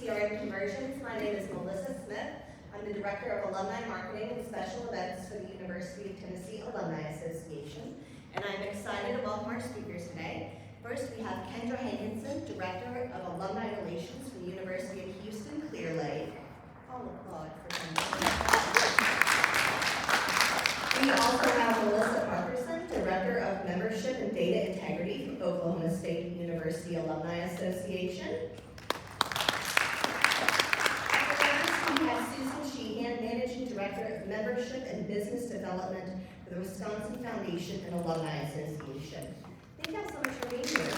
CRM Conversions. My name is Melissa Smith. I'm the Director of Alumni Marketing and Special Events for the University of Tennessee Alumni Association, and I'm excited to welcome our speakers today. First, we have Kendra Hankinson, Director of Alumni Relations for the University of Houston Clear Lake. I'll applaud for Kendra. We also have Melissa Parkerson, Director of Membership and Data Integrity from Oklahoma State University Alumni Association. We have Susan Sheehan, Managing Director of Membership and Business Development for the Wisconsin Foundation and Alumni Association. Thank you guys so much for being here.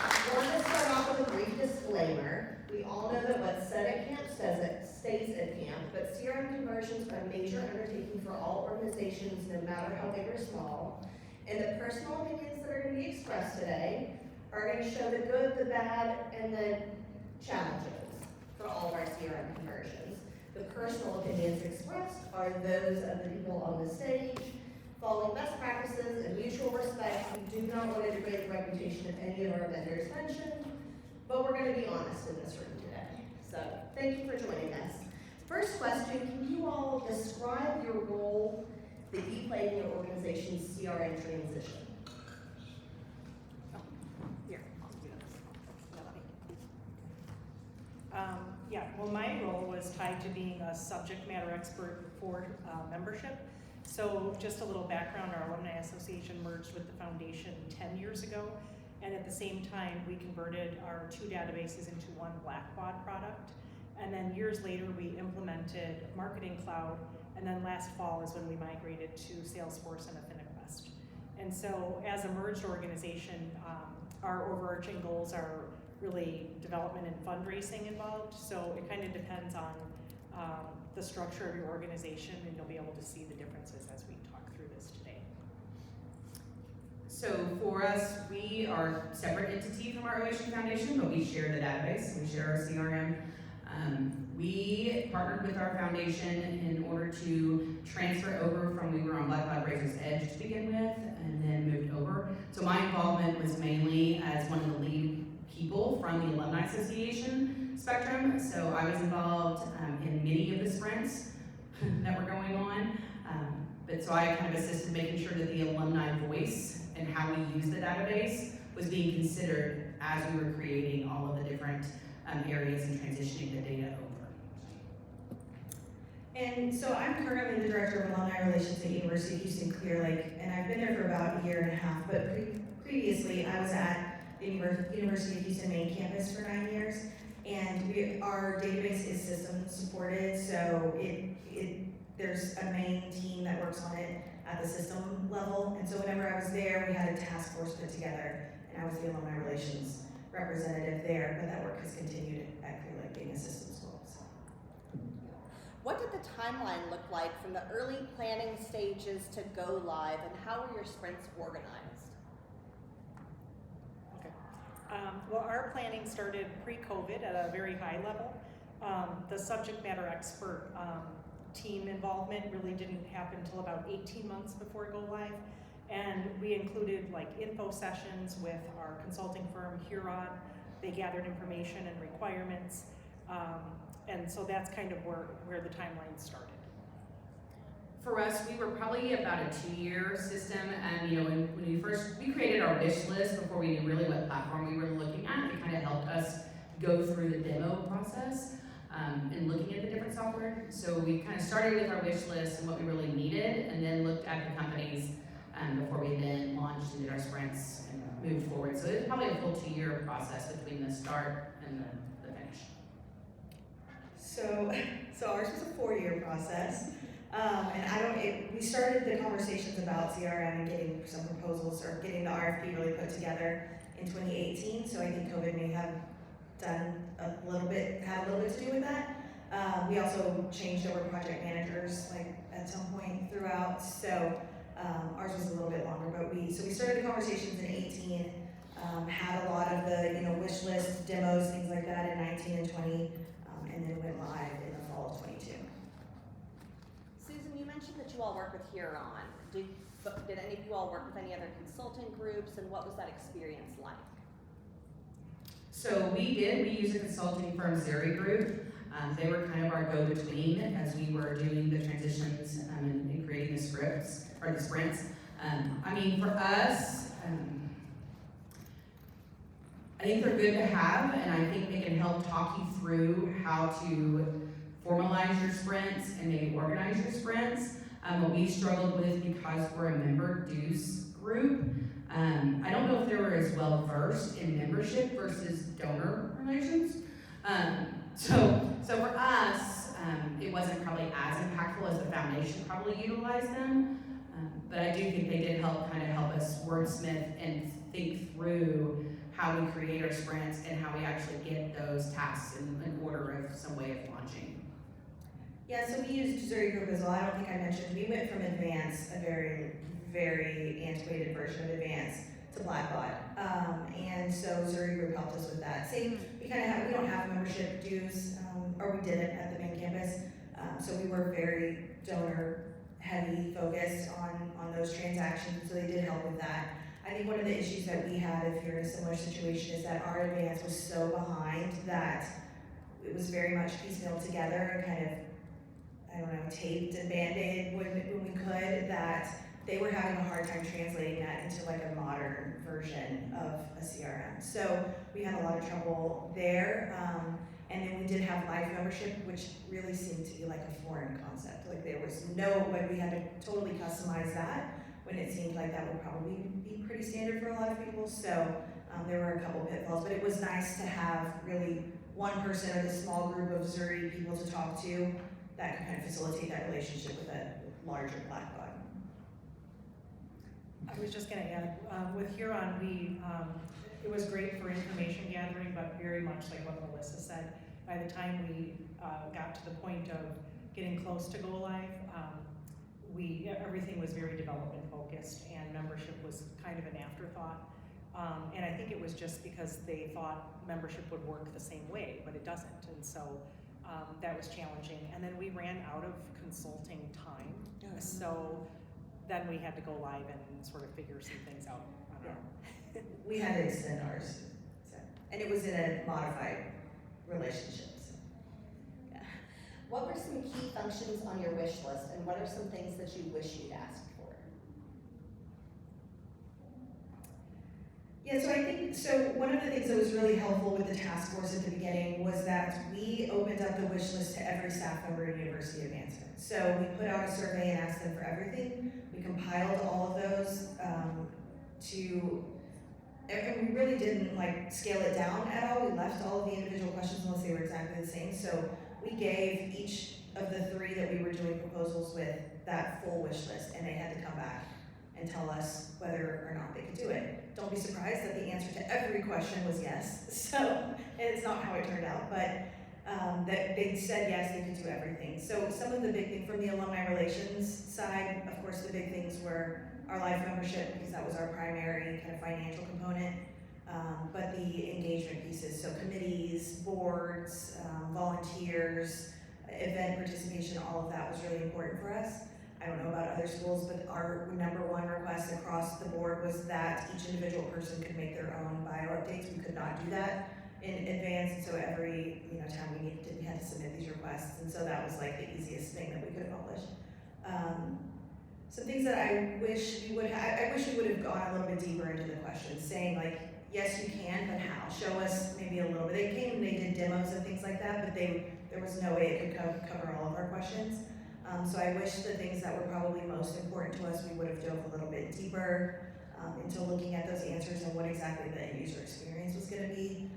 I want to start off with a brief disclaimer. We all know that what's said at camp stays at camp, but CRM conversions are a major undertaking for all organizations, no matter how big or small. And the personal opinions that are going to be expressed today are going to show the good, the bad, and the challenges for all of our CRM conversions. The personal opinions expressed are those of the people on the stage, following best practices and mutual respect. We do not want to degrade the reputation of any of our vendors mentioned, but we're going to be honest in this room today. So thank you for joining us. First question, can you all describe your role that you played in your organization's CRM transition? Well, my role was tied to being a subject matter expert for membership. So just a little background, our Alumni Association merged with the foundation 10 years ago, and at the same time we converted our two databases into one Blackbaud product. And then years later we implemented Marketing Cloud, and then last fall is when we migrated to Salesforce and AffiniQuest. And so as a merged organization, our overarching goals are really development and fundraising involved, so it kind of depends on the structure of your organization, and you'll be able to see the differences as we talk through this today. So for us, we are a separate entity from our OSU Foundation, but we share the database, we share our CRM. We partnered with our foundation in order to transfer over from, we were on Blackbaud Razor's Edge to begin with, and then moved over. So my involvement was mainly as one of the lead people from the Alumni Association spectrum. So I was involved in many of the sprints that were going on. But so I kind of assisted making sure that the alumni voice and how we use the database was being considered as we were creating all of the different areas and transitioning the data over. And so I'm currently the Director of Alumni Relations at University of Houston Clear Lake, and I've been there for about a year and a half, but previously I was at the University of Houston main campus for 9 years, and our database is system supported, so there's a main team that works on it at the system level, and so whenever I was there, we had a task force put together, and I was the Alumni Relations representative there, but that work has continued at Clear Lake being a systems role. So. What did the timeline look like from the early planning stages to go live, and how were your sprints organized? Okay. Well, our planning started pre-COVID at a very high level. The subject matter expert team involvement really didn't happen until about 18 months before go live. And we included like info sessions with our consulting firm, Huron. They gathered information and requirements. And so that's kind of where the timeline started. For us, we were probably about a 2-year system, and when we created our wish list before we knew really what platform we were looking at. It kind of helped us go through the demo process and looking at the different software. So we kind of started with our wish list and what we really needed, and then looked at the companies before we then launched and did our sprints and moved forward. So it was probably a full 2-year process between the start and the finish. So ours was a 4-year process, and we started the conversations about CRM and getting some proposals or getting the RFP really put together in 2018. So I think COVID may have had a little bit to do with that. We also changed over project managers at some point throughout. So ours was a little bit longer, but we started the conversations in 18, had a lot of the wish list demos, things like that in 19 and 20, and then went live in the fall of 22. Susan, you mentioned that you all work with Huron. Did any of you all work with any other consulting groups, and what was that experience like? So we use a consulting firm, Zeri Group. They were kind of our go-between as we were doing the transitions and creating the scripts, or the sprints. I mean, for us, I think they're good to have, and I think they can help talk you through how to formalize your sprints and maybe organize your sprints. What we struggled with, because we're a member dues group, I don't know if they were as well versed in membership versus donor relations. So for us, it wasn't probably as impactful as the foundation probably utilized them. But I do think they did help us wordsmith and think through how we create our sprints and how we actually get those tasks in order of some way of launching. Yeah, so we used Zuri Group as well. I don't think I mentioned, we went from Advance, a very, very antiquated version of Advance, to Blackbot. And so Zuri Group helped us with that. Same, we don't have membership dues, or we didn't at the main campus. So we were very donor heavy focused on those transactions, so they did help with that. I think one of the issues that we had, if you're in a similar situation, is that our Advance was so behind that it was very much piecemeal together and kind of, I don't know, taped and band-aided when we could, that they were having a hard time translating that into like a modern version of a CRM. So we had a lot of trouble there. And then we did have live membership, which really seemed to be like a foreign concept. Like there was we had to totally customize that when it seemed like that would probably be pretty standard for a lot of people. So there were a couple pitfalls, but it was nice to have really one person or the small group of Zuri people to talk to that could kind of facilitate that relationship with a larger Blackbot. I was just gonna add, with Huron, it was great for information gathering, but very much like what Melissa said, by the time we got to the point of getting close to go live, everything was very development focused, and membership was kind of an afterthought. And I think it was just because they thought membership would work the same way, but it doesn't. And so that was challenging. And then we ran out of consulting time. Mm-hmm. So then we had to go live and sort of figure some things out on our own. We had to extend ours, so, and it was in a modified relationship. So. Yeah. What were some key functions on your wish list, and what are some things that you wish you'd asked for? Yeah, so one of the things that was really helpful with the task force at the beginning was that we opened up the wish list to every staff member in University Advancement. So we put out a survey and asked them for everything. We compiled all of those and we really didn't like scale it down at all. We left all of the individual questions unless they were exactly the same. So we gave each of the 3 that we were doing proposals with that full wish list, and they had to come back and tell us whether or not they could do it. Don't be surprised that the answer to every question was yes. So it's not how it turned out, but that they said yes, they could do everything. So some of the big things from the alumni relations side, of course, the big things were our life membership, because that was our primary kind of financial component, but the engagement pieces, so committees, boards, volunteers, event participation, all of that was really important for us. I don't know about other schools, but our #1 request across the board was that each individual person could make their own bio updates. We could not do that in advance, and so every time we had to submit these requests, and so that was like the easiest thing that we could accomplish. Some things that I wish we would have gone a little bit deeper into the questions, saying like, yes, you can, but how? Show us maybe a little bit. They came and they did demos and things like that, but there was no way it could cover all of our questions. So I wish the things that were probably most important to us, we would have dove a little bit deeper into looking at those answers and what exactly the end user experience was going to be.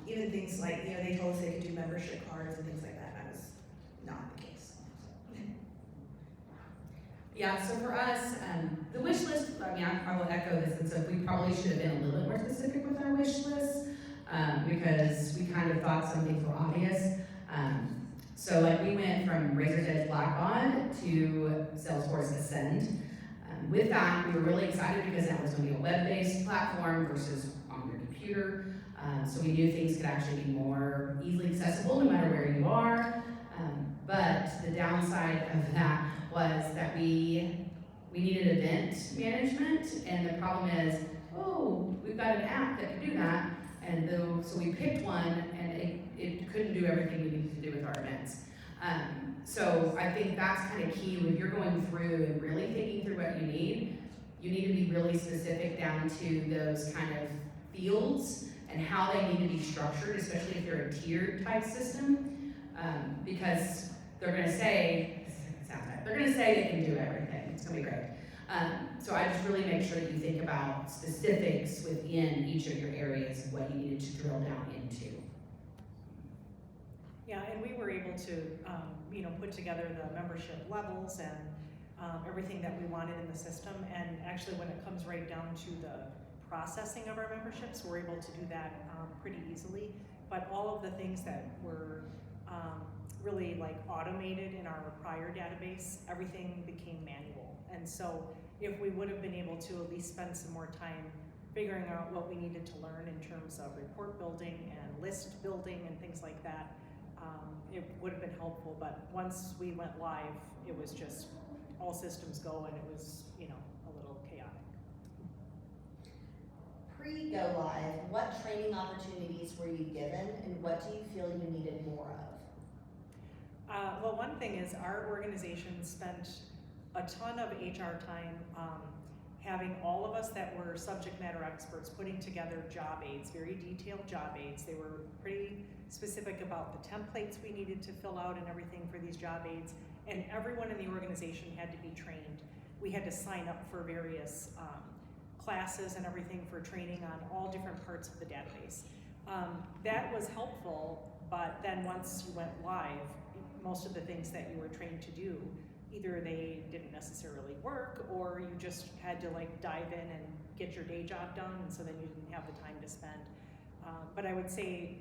Even things like, they told us they could do membership cards and things like that. That was not the case. Yeah, so for us, the wish list, I will echo this, and so we probably should have been a little bit more specific with our wish list, because we kind of thought some things were obvious. So like we went from Razor's Edge Blackbot to Salesforce Ascend. With that, we were really excited because that was going to be a web-based platform versus on your computer. So we knew things could actually be more easily accessible no matter where you are. But the downside of that was that we needed event management, and the problem is, we've got an app that can do that, So we picked one, and it couldn't do everything we needed to do with our events. So I think that's kind of key when you're going through and really thinking through what you need to be really specific down to those kind of fields and how they need to be structured, especially if they're a tiered type system, because they're going to say, they're going to say they can do everything. It's going to be great. So I just really make sure that you think about specifics within each of your areas of what you needed to drill down into. Yeah, and we were able to, put together the membership levels and everything that we wanted in the system. And actually, when it comes right down to the processing of our memberships, we're able to do that pretty easily. But all of the things that were really like automated in our prior database, everything became manual. And so if we would have been able to at least spend some more time figuring out what we needed to learn in terms of report building and list building and things like that, it would have been helpful. But once we went live, it was just all systems go, and it was, a little chaotic. Pre-go live, what training opportunities were you given, and what do you feel you needed more of? Well, one thing is our organization spent a ton of HR time having all of us that were subject matter experts putting together job aids, very detailed job aids. They were pretty specific about the templates we needed to fill out and everything for these job aids, and everyone in the organization had to be trained. We had to sign up for various classes and everything for training on all different parts of the database. That was helpful, but then once you went live, most of the things that you were trained to do, either they didn't necessarily work, or you just had to dive in and get your day job done, and so then you didn't have the time to spend. But I would say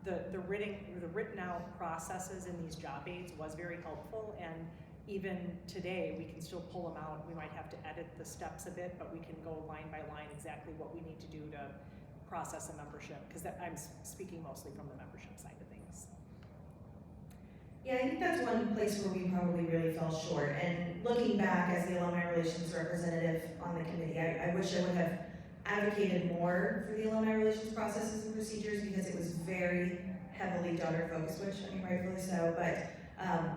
the written out processes in these job aids was very helpful, and even today we can still pull them out. We might have to edit the steps a bit, but we can go line by line exactly what we need to do to process a membership, because I'm speaking mostly from the membership side of things. Yeah, I think that's one place where we probably really fell short. And looking back as the alumni relations representative on the committee, I wish I would have advocated more for the alumni relations processes and procedures, because it was very heavily donor focused, which I mean rightfully so, but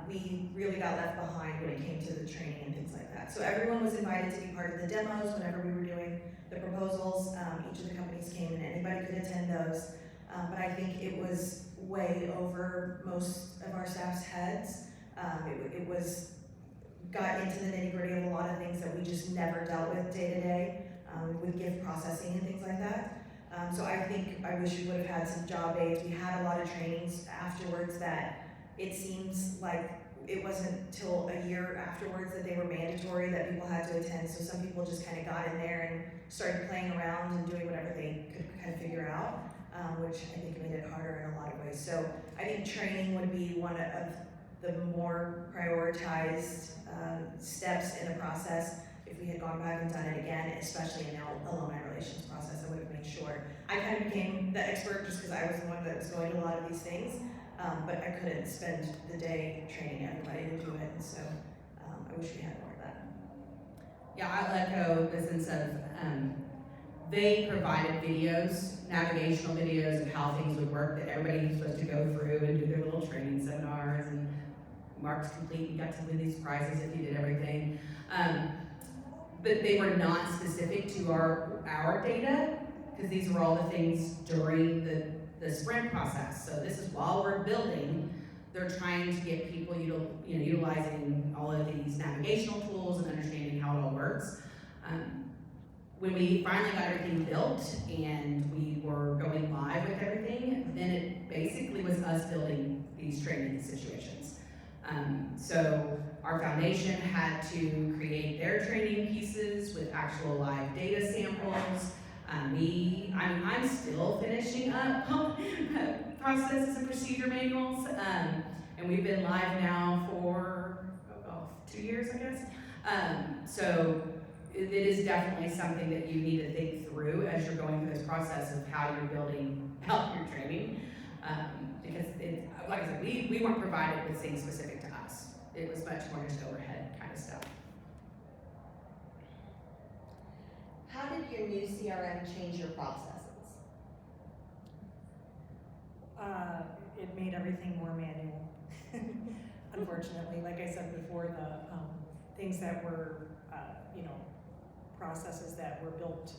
we really got left behind when it came to the training and things like that. So everyone was invited to be part of the demos whenever we were doing the proposals. Each of the companies came and anybody could attend those. But I think it was way over most of our staff's heads. It got into the nitty gritty of a lot of things that we just never dealt with day to day, with gift processing and things like that. So I wish we would have had some job aids. We had a lot of trainings afterwards that it seems like it wasn't till a year afterwards that they were mandatory that people had to attend. So some people just kind of got in there and started playing around and doing whatever they could kind of figure out. Which I think made it harder in a lot of ways. So I think training would be one of the more prioritized steps in the process. If we had gone back and done it again, especially in the alumni relations process, I would have made sure. I kind of became the expert just because I was the one that was going to a lot of these things, but I couldn't spend the day training everybody to do it, and so I wish we had more of that. Yeah, I'll echo the sense of they provided videos, navigational videos of how things would work that everybody was supposed to go through and do their little training seminars, and marks complete, you got to win these prizes if you did everything. But they were not specific to our data, because these were all the things during the sprint process. So this is while we're building, they're trying to get people utilizing all of these navigational tools and understanding how it all works. When we finally got everything built and we were going live with everything, then it basically was us building these training situations. So our foundation had to create their training pieces with actual live data samples. I'm still finishing up processes and procedure manuals, and we've been live now for 2 years, I guess. So it is definitely something that you need to think through as you're going through this process of how you're building out your training. Because like I said, we weren't provided with things specific to us. It was much more just overhead kind of stuff. How did your new CRM change your processes? It made everything more manual. Unfortunately, like I said before, the things that were, processes that were built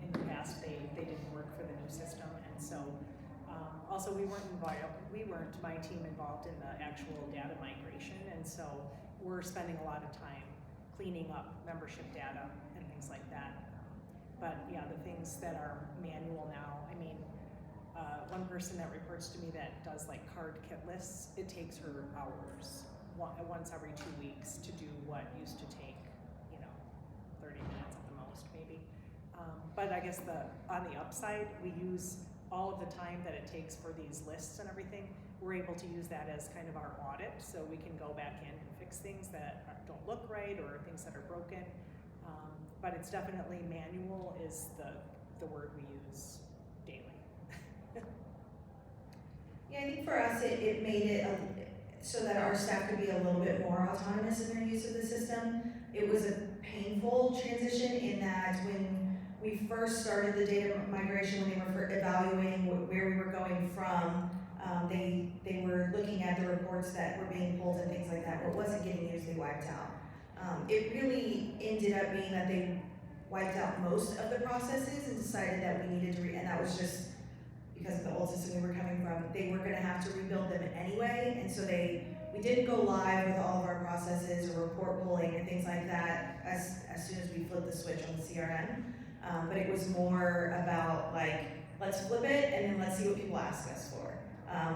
in the past, they didn't work for the new system, and so also we weren't, my team, involved in the actual data migration, and so we're spending a lot of time cleaning up membership data and things like that. But yeah, the things that are manual now, I mean, one person that reports to me that does like card kit lists, it takes her hours, once every 2 weeks, to do what used to take, 30 minutes at the most, maybe. But I guess on the upside, we use all of the time that it takes for these lists and everything, we're able to use that as kind of our audit, so we can go back in and fix things that don't look right or things that are broken. But it's definitely manual is the word we use daily. Yeah, I think for us, it made it so that our staff could be a little bit more autonomous in their use of the system. It was a painful transition in that when we first started the data migration, when they were evaluating where we were going from, they were looking at the reports that were being pulled and things like that. What wasn't getting used, they wiped out. It really ended up being that they wiped out most of the processes and decided that we needed to and that was just because of the old system we were coming from. They were gonna have to rebuild them anyway, and so we didn't go live with all of our processes or report pulling and things like that as soon as we flipped the switch on the CRM. But it was more about like, let's flip it and then let's see what people ask us for,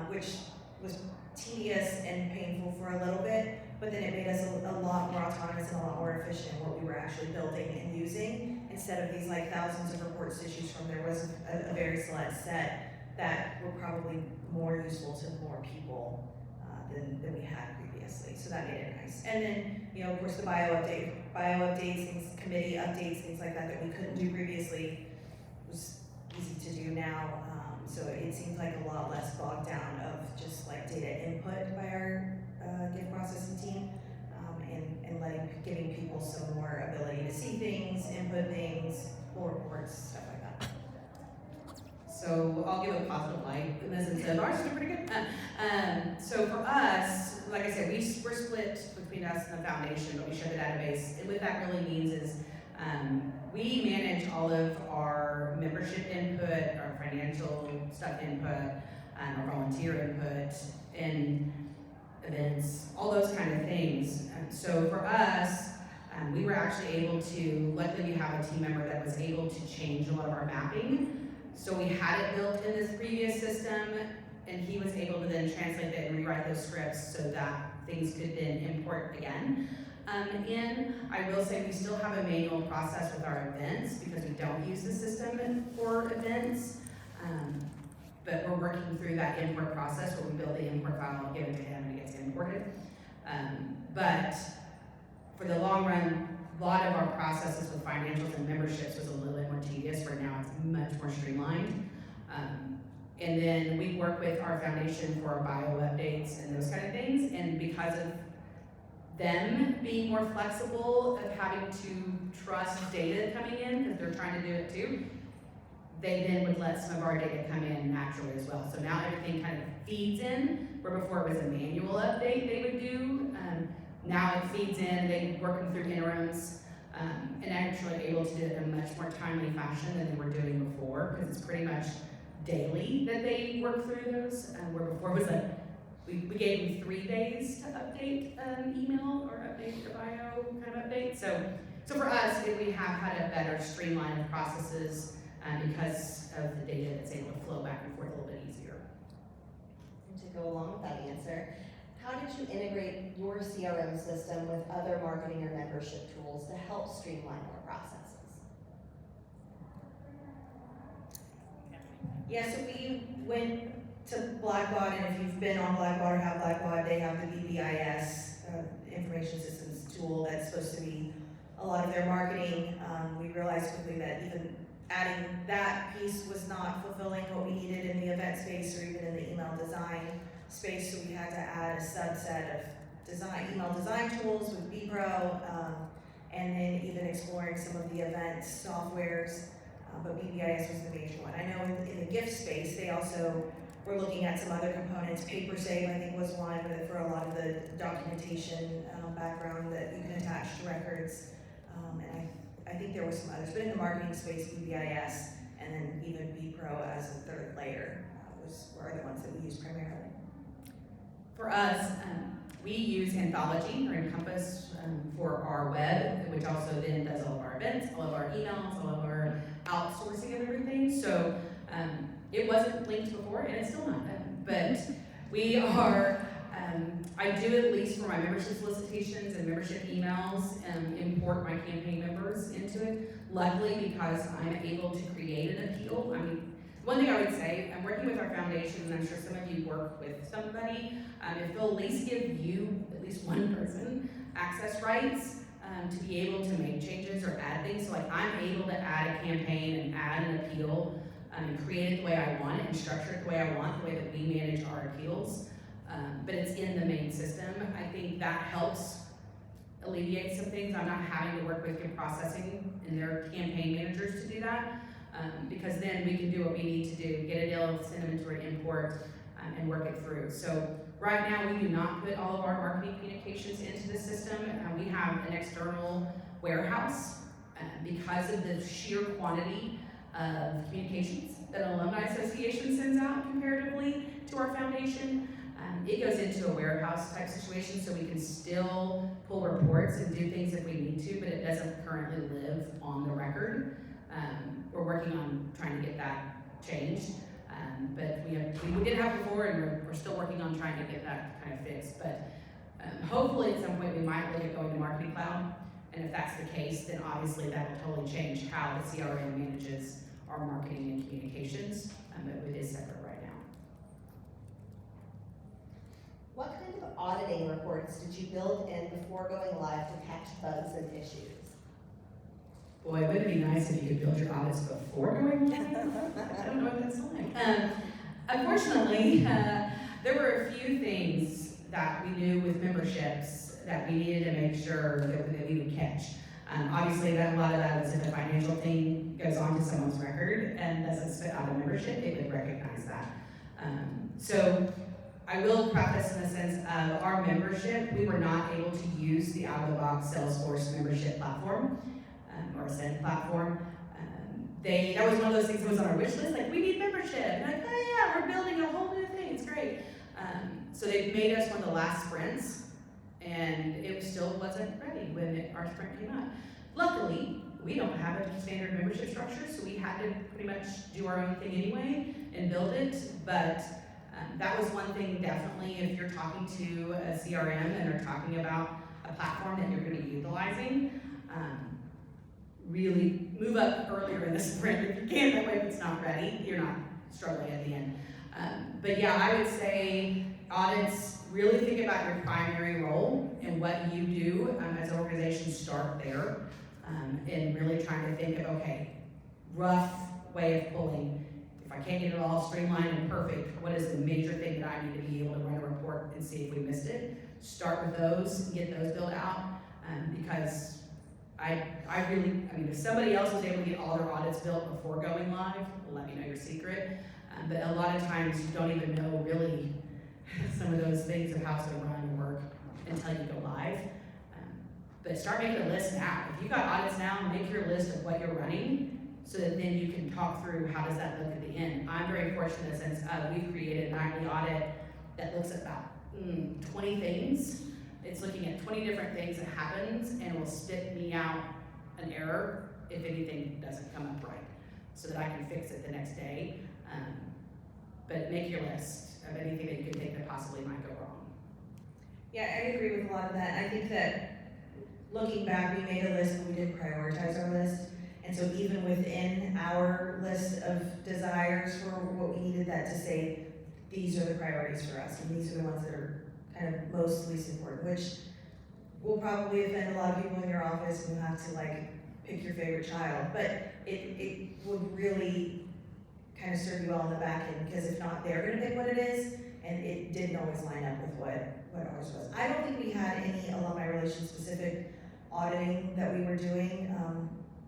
which was tedious and painful for a little bit, but then it made us a lot more autonomous and a lot more efficient in what we were actually building and using, instead of these like thousands of reports to choose from. There was a very select set that were probably more useful to more people than we had previously, so that made it nice. And then, of course, the bio updates, things, committee updates, things like that we couldn't do previously was easy to do now. So it seems like a lot less bogged down of just like data input by our gift processing team, and giving people some more ability to see things, input things, pull reports, stuff like that. So I'll give a positive light in this instead. Ours is pretty good. So for us, like I said, we're split between us and the foundation, but we share the database. And what that really means is we manage all of our membership input, our financial stuff input, our volunteer input, and events, all those kind of things. So for us, we were actually able to, luckily we have a team member that was able to change a lot of our mapping. So we had it built in this previous system, and he was able to then translate that and rewrite those scripts so that things could then import again. And I will say we still have a manual process with our events because we don't use the system for events. But we're working through that import process where we build the import file and give it to him and it gets imported. But for the long run, a lot of our processes with financials and memberships was a little bit more tedious, where now it's much more streamlined. And then we work with our foundation for our bio updates and those kind of things. And because of them being more flexible of having to trust data coming in, because they're trying to do it too, they then would let some of our data come in naturally as well. So now everything kind of feeds in, where before it was a manual update they would do. Now it feeds in, they work them through interims, and actually able to do it in a much more timely fashion than they were doing before, because it's pretty much daily that they work through those, where before it was like, we gave them 3 days to update email or update your bio kind of update. So for us, we have had a better streamline of processes because of the data that's able to flow back and forth a little bit easier. And to go along with that answer, how did you integrate your CRM system with other marketing or membership tools to help streamline your processes? Yeah, so we went to Blackbaud, and if you've been on Blackbaud or have Blackbaud, they have the BBIS information systems tool that's supposed to be a lot of their marketing. We realized quickly that even adding that piece was not fulfilling what we needed in the event space or even in the email design space, so we had to add a subset of email design tools with bPro, and then even exploring some of the event softwares, but BBIS was the major one. I know in the gift space, they also we're looking at some other components. Paper Save, I think, was one for a lot of the documentation background that you can attach to records. And I think there was some others, but in the marketing space, BBIS, and then even BPro as a third layer were the ones that we use primarily. For us, we use Anthology or Encompass for our web, which also then does all of our events, all of our emails, all of our outsourcing of everything. So it wasn't linked before, and it's still not. But we are, I do at least for my membership solicitations and membership emails, import my campaign members into it. Luckily, because I'm able to create an appeal. I mean, one thing I would say, I'm working with our foundation, and I'm sure some of you work with somebody, if they'll at least give you, at least one person, access rights to be able to make changes or add things. So like I'm able to add a campaign and add an appeal and create it the way I want it and structure it the way I want, the way that we manage our appeals. But it's in the main system. I think that helps alleviate some things. I'm not having to work with your processing and their campaign managers to do that. Because then we can do what we need to do, get a deal, send them into an import, and work it through. So right now we do not put all of our marketing communications into the system. We have an external warehouse because of the sheer quantity of communications that an alumni association sends out comparatively to our foundation. It goes into a warehouse type situation so we can still pull reports and do things if we need to, but it doesn't currently live on the record. We're working on trying to get that changed, but we did have before, and we're still working on trying to get that kind of fixed. But hopefully at some point we might look at going to Marketing Cloud, and if that's the case, then obviously that will totally change how the CRM manages our marketing and communications, but it is separate right now. What kind of auditing reports did you build in before going live to catch bugs and issues? Boy, wouldn't it be nice if you could build your audits before going live? I don't know what that's like. Unfortunately, there were a few things that we knew with memberships that we needed to make sure that we would catch. Obviously, a lot of that was if a financial thing goes onto someone's record and doesn't spit out a membership, it would recognize that. So I will preface in the sense of our membership, we were not able to use the out-of-the-box Salesforce membership platform. Or Ascend platform. That was one of those things that was on our wish list, like we need membership. And like, oh yeah, we're building a whole new thing, it's great. So they made us one of the last sprints, and it still wasn't ready when our sprint came out. Luckily, we don't have a standard membership structure, so we had to pretty much do our own thing anyway and build it. But that was one thing definitely, if you're talking to a CRM and are talking about a platform that you're going to be utilizing, really move up earlier in the sprint if you can, that way if it's not ready, you're not struggling at the end. But yeah, I would say audits, really think about your primary role and what you do as an organization, start there, and really trying to think of, okay, rough way of pulling. If I can't get it all streamlined and perfect, what is the major thing that I need to be able to run a report and see if we missed it? Start with those and get those built out, because I mean, if somebody else was able to get all their audits built before going live, let me know your secret. But a lot of times you don't even know really some of those things of how it's going to run and work until you go live. But start making a list now. If you've got audits now, make your list of what you're running so that then you can talk through how does that look at the end. I'm very fortunate in the sense of we've created a nightly audit that looks at about 20 things. It's looking at 20 different things that happens and will spit me out an error if anything doesn't come up right, so that I can fix it the next day. But make your list of anything that you can think that possibly might go wrong. Yeah, I agree with a lot of that. I think that looking back, we made a list, but we didn't prioritize our list. And so even within our list of desires for what we needed, that to say, these are the priorities for us, and these are the ones that are kind of most least important, which will probably offend a lot of people in your office and you have to like pick your favorite child, but it would really kind of serve you all in the back end, because if not, they're gonna pick what it is, and it didn't always line up with what ours was. I don't think we had any alumni relations specific auditing that we were doing,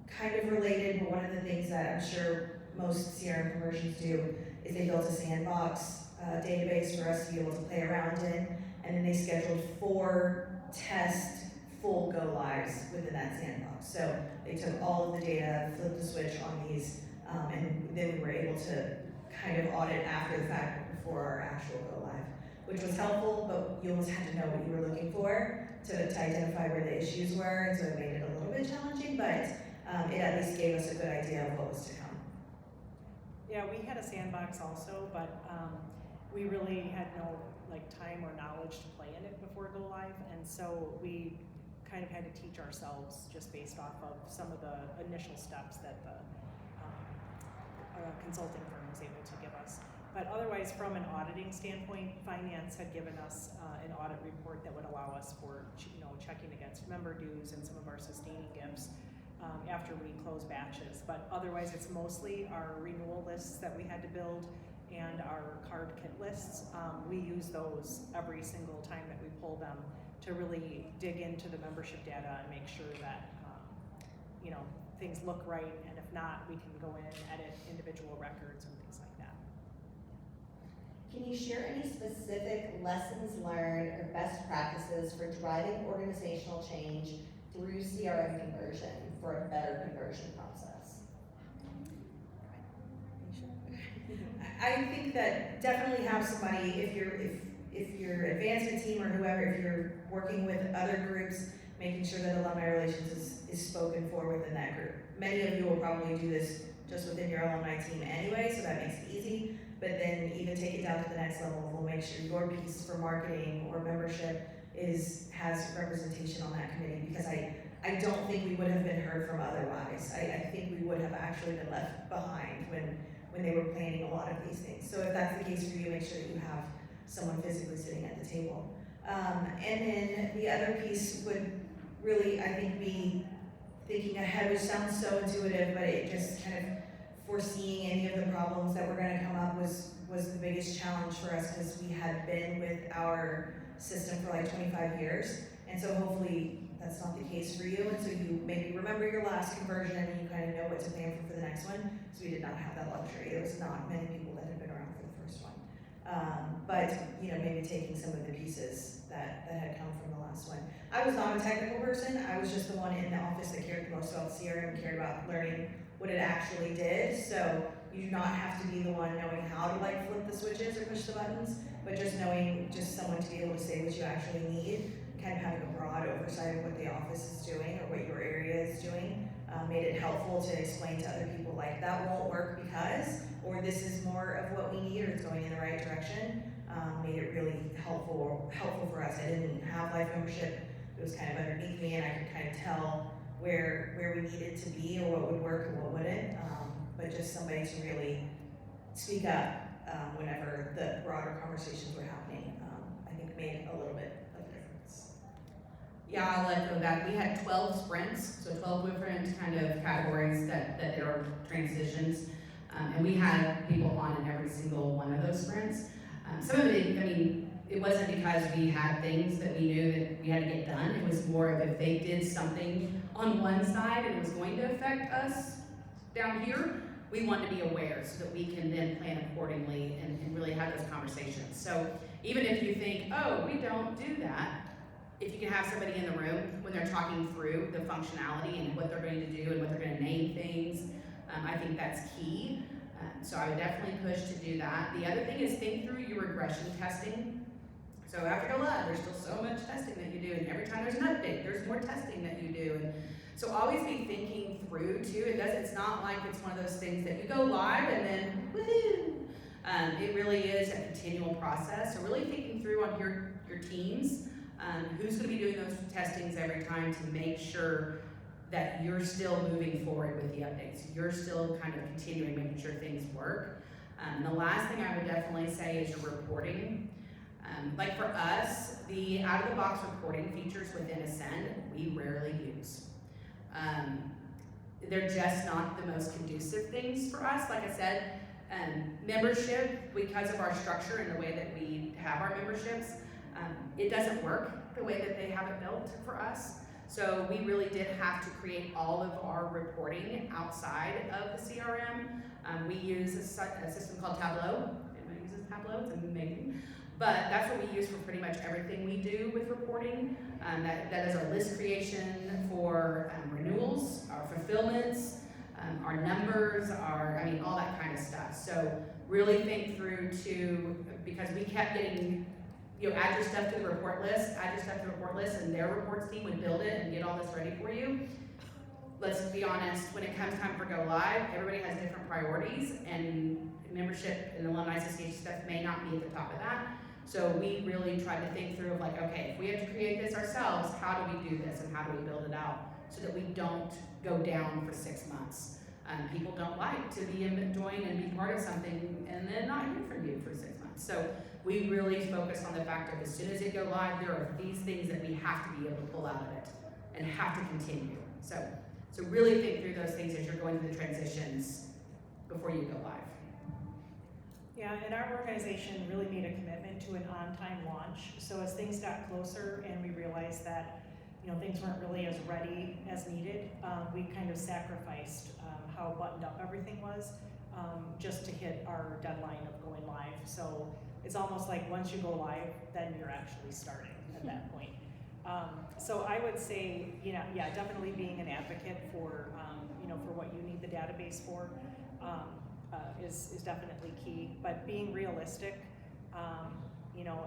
kind of related, but one of the things that I'm sure most CRM conversions do is they built a sandbox database for us to be able to play around in, and then they scheduled 4 test full go lives within that sandbox. So they took all of the data, flipped the switch on these, and then we were able to kind of audit after the fact before our actual go live, which was helpful, but you almost had to know what you were looking for to identify where the issues were, and so it made it a little bit challenging, but it at least gave us a good idea of what was to come. Yeah, we had a sandbox also, but we really had no time or knowledge to play in it before go live, and so we kind of had to teach ourselves just based off of some of the initial steps that the consulting firm was able to give us. But otherwise, from an auditing standpoint, finance had given us an audit report that would allow us for checking against member dues and some of our sustaining gifts after we close batches. But otherwise, it's mostly our renewal lists that we had to build and our card kit lists. We use those every single time that we pull them to really dig into the membership data and make sure that things look right, and if not, we can go in and edit individual records and things like that. Can you share any specific lessons learned or best practices for driving organizational change through CRM conversion for a better conversion process? I think that definitely have somebody, if your advancement team or whoever, if you're working with other groups, making sure that alumni relations is spoken for within that group. Many of you will probably do this just within your alumni team anyway, so that makes it easy. But then even take it down to the next level. We'll make sure your piece for marketing or membership has representation on that committee, because I don't think we would have been heard from otherwise. I think we would have actually been left behind when they were planning a lot of these things. So if that's the case for you, make sure that you have someone physically sitting at the table. And then the other piece would really, I think, be thinking ahead, which sounds so intuitive, but it just kind of foreseeing any of the problems that were going to come up was the biggest challenge for us, because we had been with our system for 25 years, and so hopefully that's not the case for you, and so you maybe remember your last conversion and you kind of know what to plan for the next one. So we did not have that luxury. There was not many people that had been around for the first one, but maybe taking some of the pieces that had come from the last one. I was not a technical person. I was just the one in the office that cared the most about CRM and cared about learning what it actually did. So you do not have to be the one knowing how to flip the switches or push the buttons, but just knowing someone to be able to say what you actually need, kind of having a broad oversight of what the office is doing or what your area is doing, made it helpful to explain to other people that won't work because, or this is more of what we need, or it's going in the right direction. Made it really helpful for us. I didn't have life membership. It was kind of underneath me, and I could kind of tell where we needed to be or what would work and what wouldn't. But just somebody to really speak up whenever the broader conversations were happening, I think made a little bit of a difference. Yeah, I'll echo that. We had 12 sprints, so 12 different kind of categories that there are transitions. And we had people on in every single one of those sprints. Some of it, it wasn't because we had things that we knew that we had to get done. It was more of if they did something on one side and it was going to affect us down here, we want to be aware so that we can then plan accordingly and really have those conversations. So even if you think, oh, we don't do that, if you can have somebody in the room when they're talking through the functionality and what they're going to do and what they're going to name things, I think that's key. So I would definitely push to do that. The other thing is think through your regression testing. So after go live, there's still so much testing that you do, and every time there's an update, there's more testing that you do. And so always be thinking through too. It's not like it's one of those things that you go live and then woohoo. It really is a continual process. So really thinking through on your teams, who's going to be doing those testings every time to make sure that you're still moving forward with the updates. You're still kind of continuing making sure things work. The last thing I would definitely say is your reporting. Like for us, the out-of-the-box reporting features within Ascend, we rarely use. They're just not the most conducive things for us. Like I said, membership, because of our structure and the way that we have our memberships, it doesn't work the way that they have it built for us. So we really did have to create all of our reporting outside of the CRM. We use a system called Tableau. Anybody uses Tableau, it's amazing. But that's what we use for pretty much everything we do with reporting. That is our list creation for renewals, our fulfillments, our numbers, all that kind of stuff. So really think through because we kept getting, add your stuff to the report list, and their reports team would build it and get all this ready for you. Let's be honest, when it comes time for go live, everybody has different priorities, and membership and alumni association stuff may not be at the top of that. So we really tried to think through of like, okay, if we have to create this ourselves, how do we do this and how do we build it out so that we don't go down for 6 months. People don't like to be join and be part of something and then not hear from you for 6 months. So we really focused on the fact of as soon as it go live, there are these things that we have to be able to pull out of it and have to continue. So really think through those things as you're going through the transitions before you go live. Yeah, and our organization really made a commitment to an on-time launch. So as things got closer and we realized that things weren't really as ready as needed, we kind of sacrificed how buttoned up everything was just to hit our deadline of going live. So it's almost like once you go live, then you're actually starting at that point. So I would say, definitely being an advocate for, for what you need the database for is definitely key. But being realistic,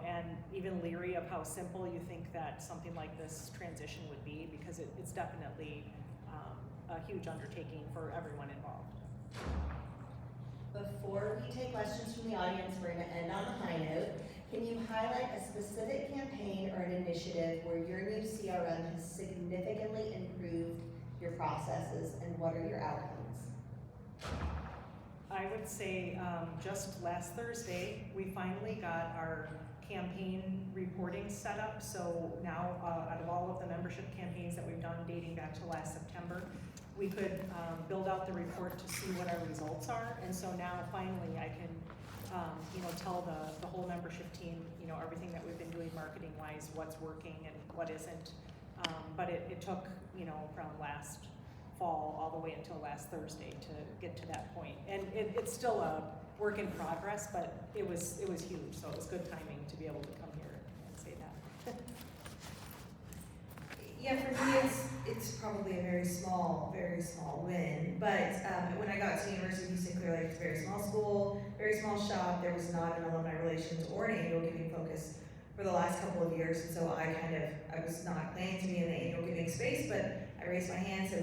and even leery of how simple you think that something like this transition would be, because it's definitely a huge undertaking for everyone involved. Before we take questions from the audience, we're going to end on a high note. Can you highlight a specific campaign or an initiative where your new CRM has significantly improved your processes, and what are your outcomes? I would say just last Thursday, we finally got our campaign reporting set up. So now out of all of the membership campaigns that we've done dating back to last September, we could build out the report to see what our results are. And so now finally I can tell the whole membership team, everything that we've been doing marketing wise, what's working and what isn't. But it took, from last fall all the way until last Thursday to get to that point. And it's still a work in progress, but it was huge. So it was good timing to be able to come here and say that. Yeah, for me, it's probably a very small win. But when I got to University of Houston Clear Lake, it's a very small school, very small shop. There was not an alumni relations or an annual giving focus for the last couple of years. And so I was not planning to be in the annual giving space, but I raised my hand, so I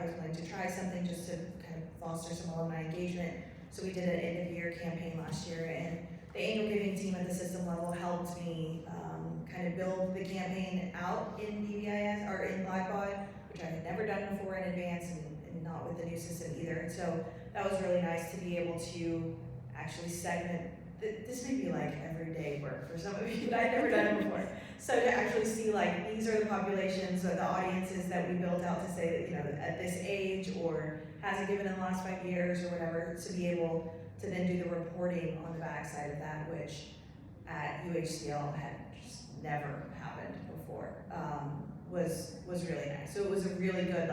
was willing to try something just to kind of foster some alumni engagement. So we did an end of year campaign last year, and the annual giving team at the system level helped me kind of build the campaign out in BVIS or in Blackbaud, which I had never done before in advance, and not with the new system either. So that was really nice to be able to actually segment. This may be like everyday work for some of you, but I'd never done it before. So to actually see like, these are the populations or the audiences that we built out to say that, at this age or hasn't given in the last 5 years or whatever, to be able to then do the reporting on the backside of that, which at UHCL had just never happened before, was really nice. So it was a really good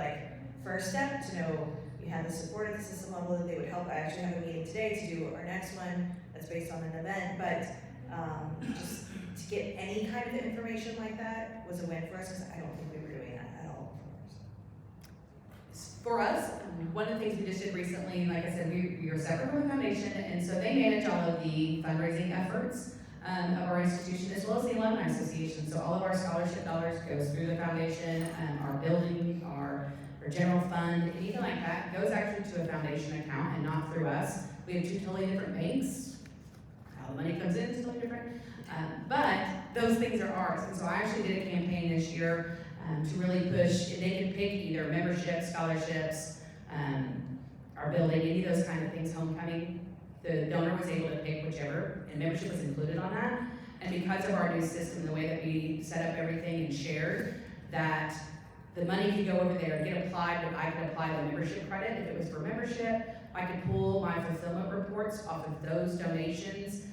first step to know we had the support at the system level, that they would help. I actually have a meeting today to do our next one that's based on an event, but just to get any kind of information like that was a win for us, because I don't think we were doing that at all For us, one of the things we just did recently, like I said, we are separate from the foundation, and so they manage all of the fundraising efforts of our institution, as well as the Alumni Association. So all of our scholarship dollars goes through the foundation, our building, our general fund, anything like that goes actually to a foundation account and not through us. We have 2 totally different banks. How the money comes in is totally different. But those things are ours. And so I actually did a campaign this year to really push, and they can pick either memberships, scholarships, our building, any of those kind of things, homecoming. The donor was able to pick whichever, and membership was included on that. And because of our new system, the way that we set up everything and shared, that the money could go over there and get applied, but I could apply the membership credit if it was for membership. I could pull my fulfillment reports off of those donations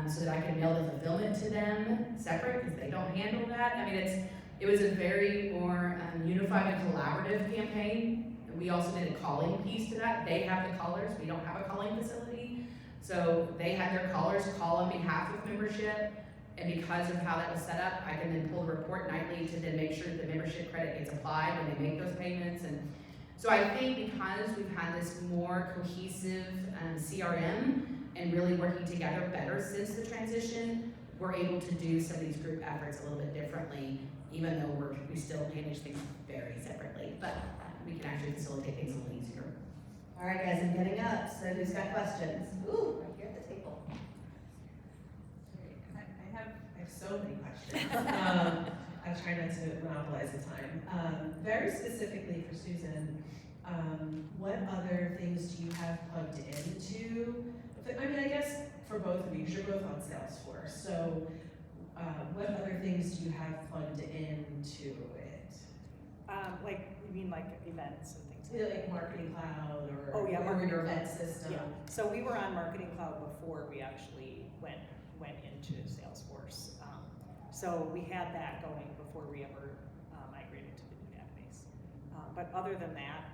so that I can mail the fulfillment to them separate, because they don't handle that. I mean, it was a very more unified and collaborative campaign. We also did a calling piece to that. They have the callers, we don't have a calling facility. So they had their callers call on behalf of membership, and because of how that was set up, I can then pull a report nightly to then make sure that the membership credit gets applied when they make those payments. And so I think because we've had this more cohesive CRM and really working together better since the transition, we're able to do some of these group efforts a little bit differently, even though we still manage things very separately, but we can actually facilitate things a little easier. All right, guys, I'm getting up, so who's got questions? Ooh, right here at the table. I have so many questions. I'll try not to monopolize the time. Very specifically for Susan, what other things do you have plugged into? I mean, I guess for both of you, because you're both on Salesforce, so what other things do you have plugged into it? Like, you mean like events and things Is like it like Marketing Cloud or, Oh, yeah, or your Marketing event Cloud. system? Yeah, so we were on Marketing Cloud before we actually went into Salesforce. So we had that going before we ever migrated to the new database. But other than that,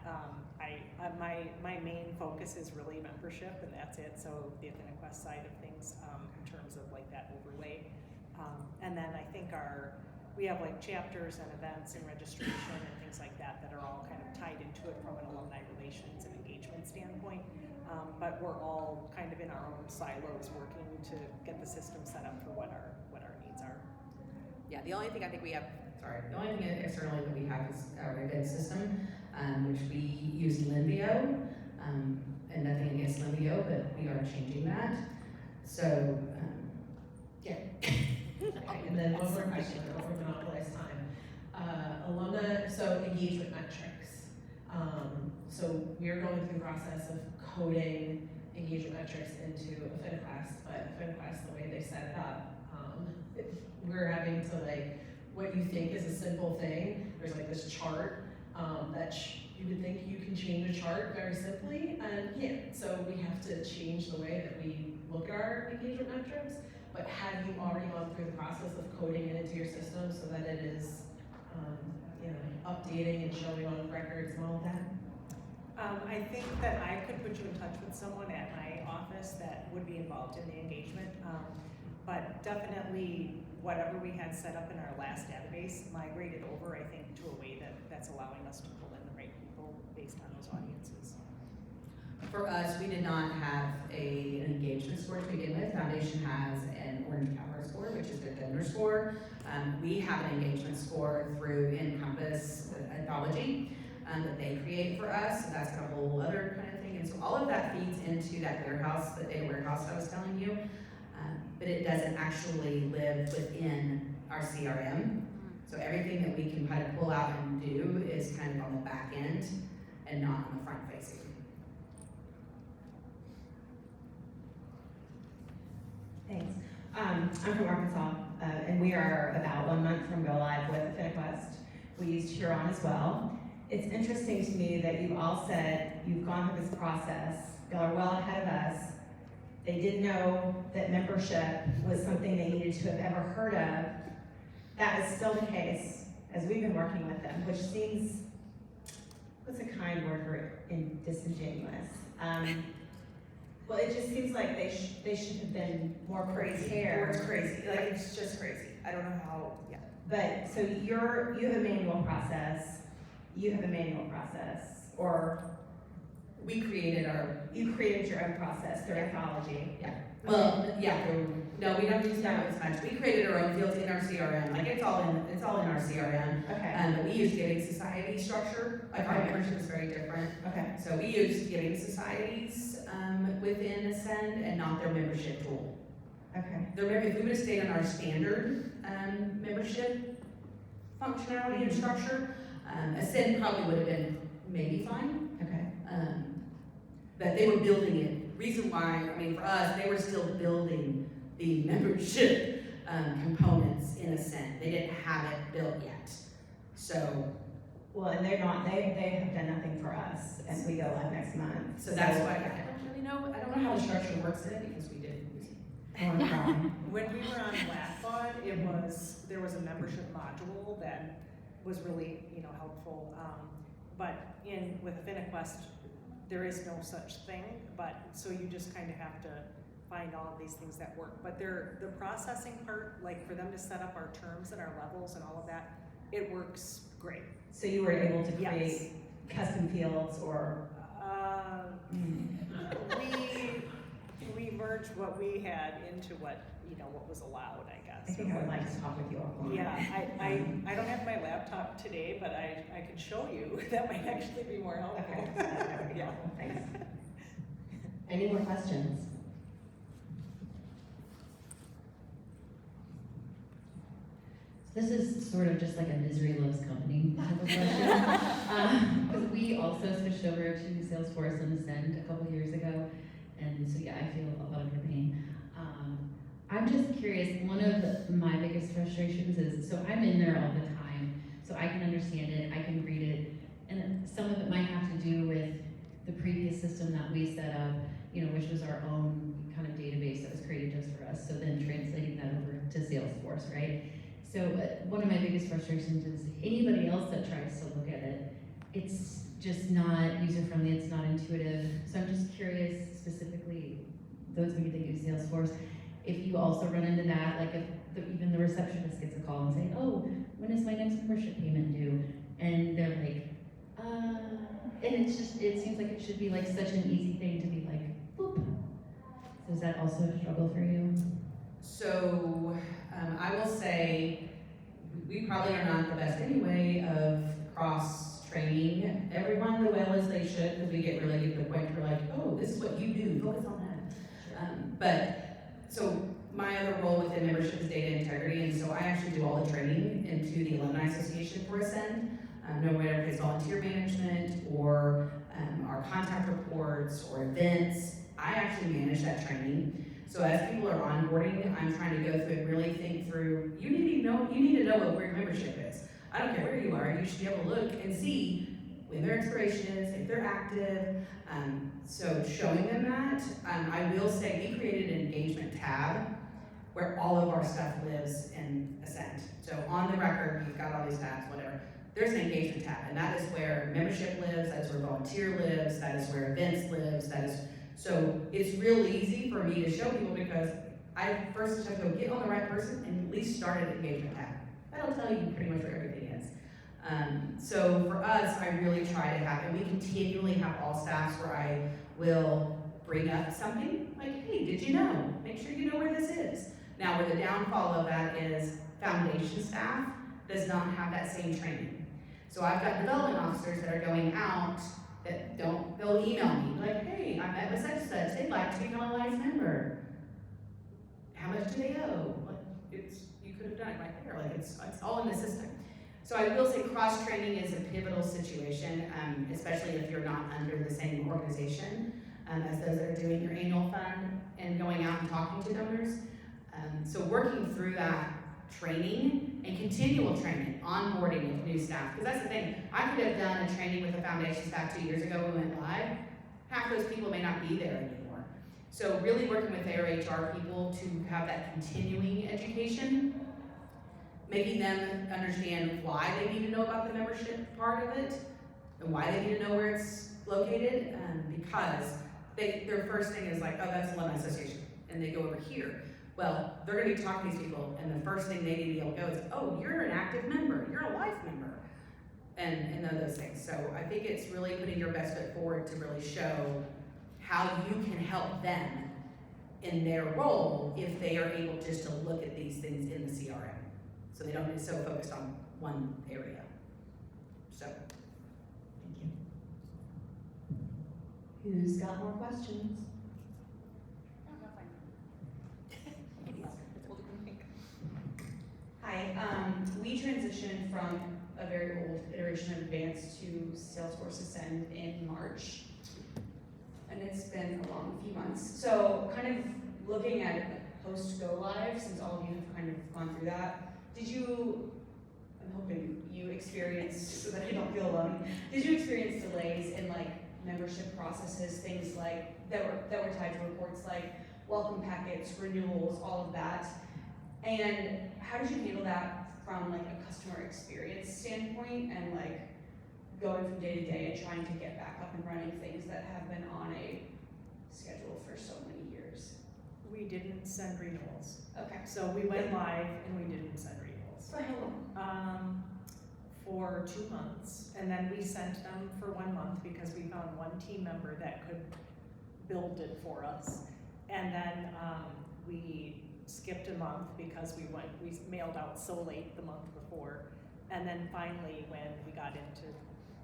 my main focus is really membership, and that's it. So the AffiniQuest side of things in terms of like that overlay. And then I think we have like chapters and events and registration and things like that that are all kind of tied into it from an alumni relations and engagement standpoint. But we're all kind of in our own silos working to get the system set up for what our needs are. Yeah, the only thing I think we have, the only thing externally that we have is our event system, which we use Linvio, and nothing against Linvio, but we are changing that. So, yeah. And then one more question, I don't want to monopolize time. Alumni, so engagement metrics. So we're going through the process of coding engagement metrics into AffiniQuest, but AffiniQuest, the way they set it up, we're having to like, what you think is a simple thing, there's like this chart that you would think you can change a chart very simply, and you can't. So we have to change the way that we look at our engagement metrics. But have you already gone through the process of coding it into your system so that it is, updating and showing on records and all of that? I think that I could put you in touch with someone at my office that would be involved in the engagement. But definitely whatever we had set up in our last database migrated over, I think, to a way that's allowing us to pull in the right people based on those audiences. For us, we did not have an engagement score to begin with. Foundation has an Orange Power score, which is their donor score. We have an engagement score through Encompass Anthology that they create for us. So that's got a whole other kind of thing. And so all of that feeds into that warehouse, the data warehouse I was telling you. But it doesn't actually live within our CRM. So everything that we can kind of pull out and do is kind of on the back end and not on the front facing. Thanks. I'm from Arkansas, and we are about 1 month from go live with AffiniQuest. We used Huron as well. It's interesting to me that you all said you've gone through this process, y'all are well ahead of us. They didn't know that membership was something they needed to have ever heard of. That is still the case as we've been working with them, which seems, what's a kind word for disingenuous? Well, it just seems like they should have been more Crazy, prepared. it's crazy, like, it's just crazy. I don't know how, yeah. But, so you have a manual process, or We created you created your own process through Anthology. yeah. Well, yeah, no, we don't use that as much. We created our own fields in our CRM. Like it's all in our CRM. Okay, But we use Giving Society structure. Like our membership is very different. okay, So we use Giving Societies within Ascend and not their membership tool. okay, If we would have stayed on our standard membership functionality and structure, Ascend probably would have been maybe fine. okay. But they were building it. Reason why, I mean, for us, they were still building the membership components in Ascend. They didn't have it built yet. So Well, and they have done nothing for us as we go live next month. that's why I don't really know. I don't know how the structure works in it because we didn't use it. Oh, no problem. When we were on Blackbaud, there was a membership module that was really, helpful. But with AffiniQuest, there is no such thing, so you just kind of have to find all of these things that work. But the processing part, like for them to set up our terms and our levels and all of that, it works great. So you were able to Yes. create custom fields or? We merged what we had into what was allowed, I guess. I think I would like to talk with you offline. Yeah, I don't have my laptop today, but I could show you. That might actually be more helpful. Okay, that would be Yeah. helpful, thanks. Any more questions? This is sort of just like a misery loves company type of question. Because we also switched over to Salesforce and Ascend a couple years ago, and so yeah, I feel a lot of your pain. I'm just curious, one of my biggest frustrations is, so I'm in there all the time, so I can understand it, I can read it, and some of it might have to do with the previous system that we set up, which was our own kind of database that was created just for us, so then translating that over to Salesforce, right? So one of my biggest frustrations is anybody else that tries to look at it, it's just not user-friendly, it's not intuitive. So I'm just curious, specifically, those of you that use Salesforce, if you also run into that, like if even the receptionist gets a call and say, oh, when is my next membership payment due? And they're like, and it seems like it should be like such an easy thing to be like, boop. So is that also a struggle for you? So I will say we probably are not the best anyway of cross-training everyone the well as they should, because we get really to the point where we're like, oh, this is what you do, focus on that. So my other role within membership is data integrity, and so I actually do all the training into the Alumni Association for Ascend, no matter if it's volunteer management or our contact reports or events. I actually manage that training. So as people are onboarding, I'm trying to go through and really think through, you need to know what your membership is. I don't care where you are, you should be able to look and see when their expiration is, if they're active. So showing them that, I will say we created an engagement tab where all of our stuff lives in Ascend. So on the record, you've got all these tabs, whatever. There's an engagement tab, and that is where membership lives, that is where volunteer lives, that is where events lives, so it's real easy for me to show people because I first just have to go get on the right person and at least start an engagement tab. That'll tell you pretty much where everything is. So for us, I really try to have, and we continually have all staffs where I will bring up something like, hey, did you know? Make sure you know where this is. Now, where the downfall of that is foundation staff does not have that same training. So I've got development officers that are going out that they'll email me, like, hey, I met with such and such, they'd like to become a life member. How much do they owe? Like, you could have done it right there, like it's all in the system. So I will say cross-training is a pivotal situation, especially if you're not under the same organization as those that are doing your annual fund and going out and talking to donors. So working through that training and continual training, onboarding with new staff, because that's the thing. I could have done a training with the foundation staff 2 years ago when we went live. Half those people may not be there anymore. So really working with their HR people to have that continuing education, making them understand why they need to know about the membership part of it, and why they need to know where it's located, because their first thing is like, oh, that's Alumni Association, and they go over here. Well, they're going to be talking to these people, and the first thing they need to be able to go is, oh, you're an active member, you're a life member, and those things. So I think it's really putting your best foot forward to really show how you can help them in their role if they are able just to look at these things in the CRM. So they don't get so focused on one area. So, Thank you. Who's got more questions? Hi, we transitioned from a very old iteration of Advance to Salesforce Ascend in March, and it's been a long few months. So kind of looking at it post go live, since all of you have kind of gone through that, I'm hoping you experienced, so that I don't feel alone, did you experience delays in like membership processes, things like, that were tied to reports like welcome packets, renewals, all of that? And how did you handle that from like a customer experience standpoint and like going from day to day and trying to get back up and running things that have been on a schedule for so many years? We didn't send renewals. Okay. So we went live and we didn't send renewals. For how long? For 2 months, and then we sent them for 1 month because we found one team member that could build it for us. And then, we skipped a month because we mailed out so late the month before. And then finally, when we got into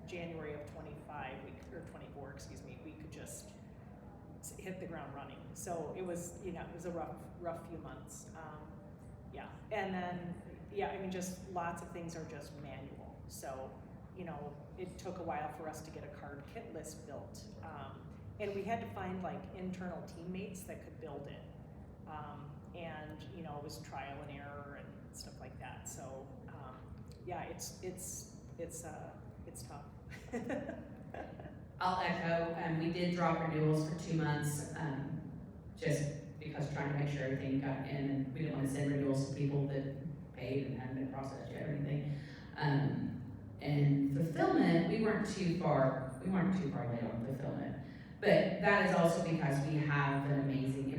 January of 24, excuse me, we could just hit the ground running. So it was, it was a rough few months. Yeah, and then, I mean, just lots of things are just manual. So, it took a while for us to get a card kit list built. And we had to find like internal teammates that could build it. And, it was trial and error and stuff like that. So, it's tough. I'll echo, we did drop renewals for 2 months, just because trying to make sure everything got in, and we didn't want to send renewals to people that paid and hadn't been processed yet or anything. And fulfillment, we weren't too far late on fulfillment. But that is also because we have an amazing